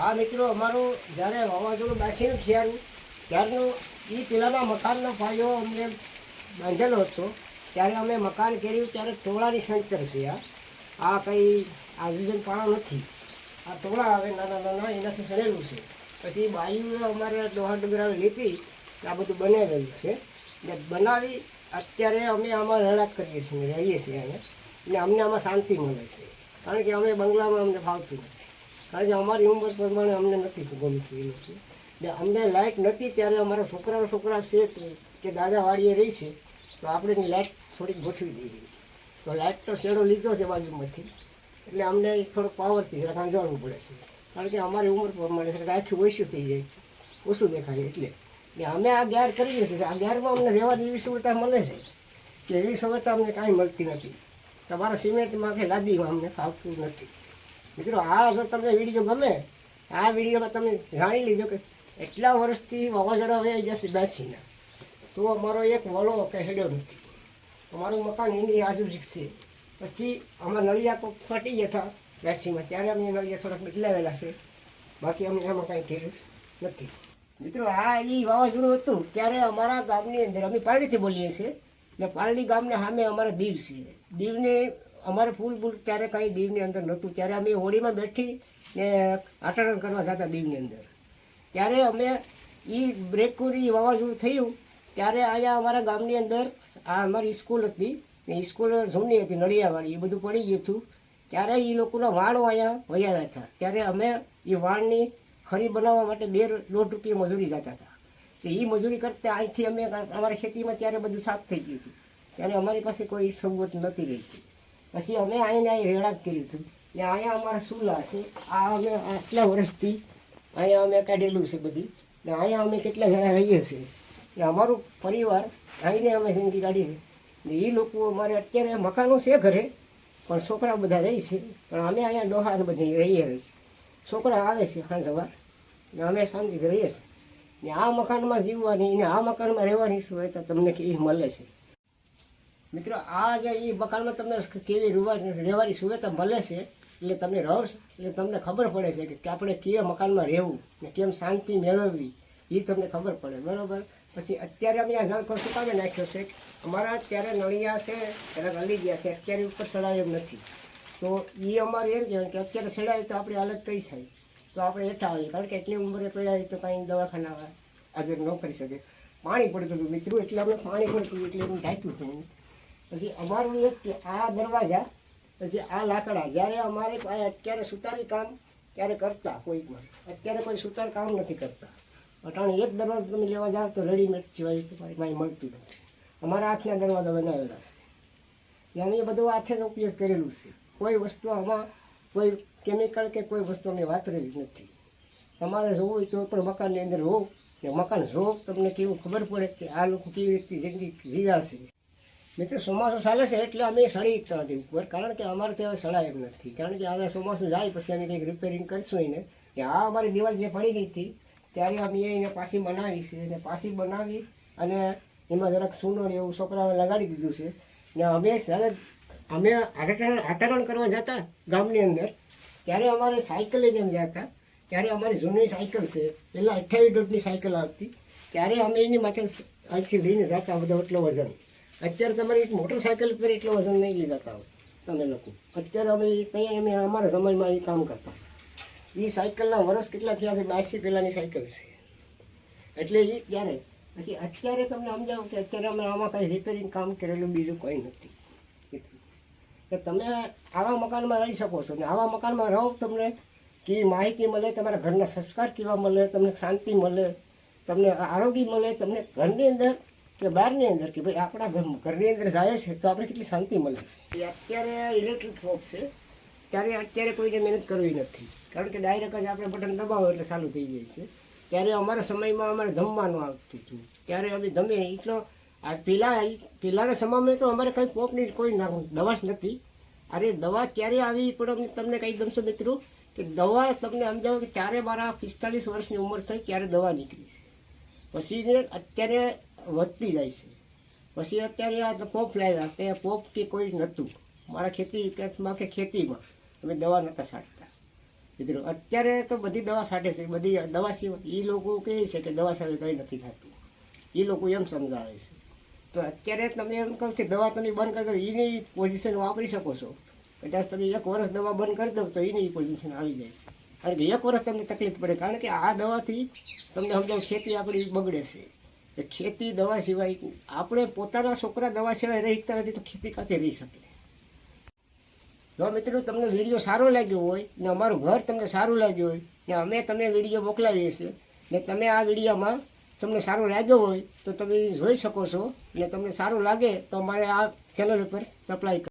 હા મિત્રો, અમારું જ્યારે વાવાઝોડું બેસીને થયારું ત્યારનું એ પેલાના મકાનનો પાયો અમને બાંધેલો હતો. ત્યારે અમે મકાન કર્યું ત્યારે ટોળાની સંતર છે. આ કંઈ આયોજન પાળા નથી. આ ટોળા આવે નાના નાના એનાથી સડેલું છે. પછી બાયુએ અમારે દોહા ડગરાવી લીપી આ બધું બનાવેલું છે. ને બનાવી અત્યારે અમે આમાં રડાક કરીએ છીએ, રહીએ છીએ અહીંયા. ને અમને આમાં શાંતિ મળે છે. કારણ કે અમે બંગલામાં અમને ફાવતું નથી. કારણ કે અમારી ઉંમર પ્રમાણે અમને નથી ગમતું એ લોકો. ને અમને લાઇટ નથી ત્યારે અમારા છોકરા છે કે દાદા વાડીએ રહી છે, તો આપણે એની લાઇટ થોડીક ગોઠવી દઈએ. તો લાઇટનો શેડો લીધો છે બાજુમાંથી, એટલે અમને થોડોક પાવરથી જરાક આંજવાળવું પડે છે. કારણ કે અમારી ઉંમર પ્રમાણે જરાક આખું ઓછું થઈ જાય છે, ઓછું દેખાય એટલે. ને અમે આ ગ્યાર કરીએ છીએ. આ ગ્યારમાં અમને રહેવાની એવી સુવિધા મળે છે કે એવી સુવિધા અમને કાંઈ મળતી નથી. તમારા સિમેન્ટમાં કે લાદીમાં અમને ફાવતું નથી. મિત્રો, આ જો તમને વિડીયો ગમે, આ વિડીયોમાં તમે જાણી લીધો કે એટલા વર્ષથી વાવાઝોડા વહી જશે બેસીને, તો અમારો એક વળો કે હેડ્યો નથી. અમારું મકાન એની આજુ છે. પછી અમારા નળિયા તો ફટી ગયા હતા બેસીમાં, ત્યારે અમે નળિયા થોડાક બદલાવેલા છે. બાકી અમે એમાં કાંઈ કર્યું નથી. મિત્રો, આ એ વાવાઝોડું હતું ત્યારે અમારા ગામની અંદર, અમે પારડીથી બોલીએ છીએ, એટલે પારડી ગામને સામે અમારા દીવ છે. દીવને અમારે ફૂલ ત્યારે કાંઈ દીવની અંદર નહોતું. ત્યારે અમે હોળીમાં બેઠી ને આટરણ કરવા જતા દીવની અંદર. ત્યારે અમે એ બ્રેકુરી વાવાઝોડું થયું ત્યારે અહીંયા અમારા ગામની અંદર આ અમારી સ્કૂલ હતી, ને સ્કૂલ જૂની હતી નળિયાવાળી, એ બધું પડી ગયું હતું. ત્યારે એ લોકોના વાળો અહીંયા વયાવ્યા હતા. ત્યારે અમે એ વાળની ખરી બનાવવા માટે 2.5 રૂપિયા મજૂરી જતા હતા. તો એ મજૂરી કરતા અહીંથી અમે અમારી ખેતીમાં ત્યારે બધું સાફ થઈ ગયું હતું. ત્યારે અમારી પાસે કોઈ સગવડ નહોતી રહી. પછી અમે અહીં રેડાક કર્યું હતું. ને અહીંયા અમારા સુલા છે. આ અમે આટલા વર્ષથી અહીંયા અમે કાઢેલું છે બધી. ને અહીંયા અમે કેટલા જણા રહીએ છીએ. ને અમારું પરિવાર આવીને અમે જિંદગી કાઢી છે. ને એ લોકો અમારે અત્યારે મકાનો છે ઘરે, પણ છોકરા બધા રહી છે. પણ અમે અહીંયા ડોહાને બધી રહીએ છીએ. છોકરા આવે છે સાંજ સવાર, ને અમે શાંતિથી રહીએ છીએ. ને આ મકાનમાં જીવવાની ને આ મકાનમાં રહેવાની સુવિધા તમને કેવી મળે છે. મિત્રો, આ જે એ મકાનમાં તમને કેવી રહેવાની સુવિધા મળે છે, એટલે તમે રહો એટલે તમને ખબર પડે છે કે આપણે કેવા મકાનમાં રહેવું ને કેમ શાંતિ મેળવવી, એ તમને ખબર પડે. બરાબર. પછી અત્યારે અમે આ જણખો સુકાવી નાખ્યો છે. અમારા અત્યારે નળિયા છે એના ગળી ગયા છે, અત્યારે ઉપર સડાય એમ નથી. તો એ અમારે એમ કહેવાય કે અત્યારે સડાય તો આપણે અલગ કઈ થાય, તો આપણે હેઠા આવીએ. કારણ કે એટલી ઉંમરે પડ્યા તો કાંઈ દવાખાના હાજર ન કરી શકે. પાણી પડતું હતું મિત્રો, એટલે અમે પાણી પડતું એટલે એનું ઢાંક્યું હતું. પછી અમારું એક કે આ દરવાજા, પછી આ લાકડા, જ્યારે અમારે અત્યારે સુતારી કામ ત્યારે કરતા કોઈકમાં, અત્યારે કોઈ સુતાર કામ નથી કરતા. અટાણે એક દરવાજો તમે લેવા જાઓ તો રેડીમેડ સિવાય કાંઈ મળતું નથી. અમારા હાથના દરવાજા બનાવેલા છે. અને એ બધું હાથે જ ઉપયોગ કરેલું છે. કોઈ વસ્તુ આમાં કોઈ કેમિકલ કે કોઈ વસ્તુ અમે વાપરેલી નથી. તમારે જોવું હોય તો પણ મકાનની અંદર રહો ને મકાન જો તમને કેવું ખબર પડે કે આ લોકો કેવી રીતે જિંદગી જીવ્યા છે. મિત્રો, ચોમાસું ચાલે છે એટલે અમે સળી એકતા નથી ઉપર, કારણ કે અમારે ત્યાં સળાય એમ નથી. કારણ કે હવે ચોમાસું જાય પછી અમે કંઈક રિપેરિંગ કરીશું એને. કે આ અમારી દિવાલ જે પડી ગઈ હતી ત્યારે અમે એને પાછી બનાવી છે. અને પાછી બનાવી અને એમાં જરાક સૂનો ને એવું છોકરાઓને લગાડી દીધું છે. ને અમે જ્યારે અમે આટરણ કરવા જતા ગામની અંદર, ત્યારે અમારે સાયકલ લઈને એમ જતા. ત્યારે અમારી જૂની સાયકલ છે, પહેલાં 28 દોઢની સાયકલ આવતી, ત્યારે અમે એની માથે અહીંથી લઈને જતા બધો એટલો વજન. અત્યારે તમારી મોટરસાયકલ પર એટલો વજન નહીં લઈ જતા હોય તમે લોકો. અત્યારે અમે ત્યાં અમે અમારા સમયમાં એ કામ કરતા. એ સાયકલના વર્ષ કેટલા થયા છે, 82 પહેલાંની સાયકલ છે. એટલે એ ત્યારે પછી અત્યારે તમને સમજાવું કે અત્યારે અમે આમાં કાંઈ રિપેરિંગ કામ કરેલું બીજું કંઈ નથી. કે તમે આવા મકાનમાં રહી શકો છો. ને આવા મકાનમાં રહો તમને કેવી માહિતી મળે, તમારા ઘરના સંસ્કાર કેવા મળે, તમને શાંતિ મળે, તમને આરોગ્ય મળે, તમને ઘરની અંદર કે બહારની અંદર કે ભાઈ આપણા ઘરની અંદર જાય છે તો આપણે કેટલી શાંતિ મળે. એ અત્યારે ઇલેક્ટ્રિક શોપ છે, ત્યારે અત્યારે કોઈને મહેનત કરવી નથી. કારણ કે ડાયરેક્ટ જ આપણે બટન દબાવો એટલે ચાલુ થઈ જાય છે. ત્યારે અમારા સમયમાં અમારે ધમવાનું આવતું હતું, ત્યારે અમે ધમે એટલો. આ પહેલાંના સમયમાં તો અમારે કંઈ પોપની કોઈ દવા જ નથી. અરે દવા ત્યારે આવી પણ તમને કંઈ ગમશો મિત્રો કે દવા તમને સમજાવો કે ત્યારે મારા 45 વર્ષની ઉંમર થઈ ત્યારે દવા નીકળી છે. પછી ને અત્યારે વધતી જાય છે. પછી અત્યારે આ પોપ લાવ્યા, તે પોપ કે કોઈ નહોતું મારા ખેતી વિકાસમાં કે ખેતીમાં અમે દવા નહોતા છાંટતા. મિત્રો અત્યારે તો બધી દવા છાંટે છે, બધી દવા સિવાય એ લોકો કહે છે કે દવા સિવાય કંઈ નથી થતું, એ લોકો એમ સમજાવે છે. તો અત્યારે તમે એમ કહો કે દવા તમે બંધ કરી દો, એની પોઝિશન વાપરી શકો છો. કદાચ તમે 1 વર્ષ દવા બંધ કરી દો તો એની પોઝિશન આવી જાય છે. કારણ કે 1 વર્ષ તમને તકલીફ પડે, કારણ કે આ દવાથી તમને સમજો ખેતી આપણી બગડે છે. એ ખેતી દવા સિવાય આપણે પોતાના છોકરા દવા સિવાય રહી શકતા નથી, તો ખેતી કાંથી રહી શકે. જો મિત્રો તમને વિડીયો સારો લાગ્યો હોય ને અમારું ઘર તમને સારું લાગ્યું હોય ને અમે તમને વિડીયો મોકલાવીએ છીએ ને તમે આ વિડીયોમાં તમને સારું લાગ્યો હોય તો તમે જોઈ શકો છો, ને તમને સારું લાગે તો અમારે આ ચેનલ ઉપર સપ્લાય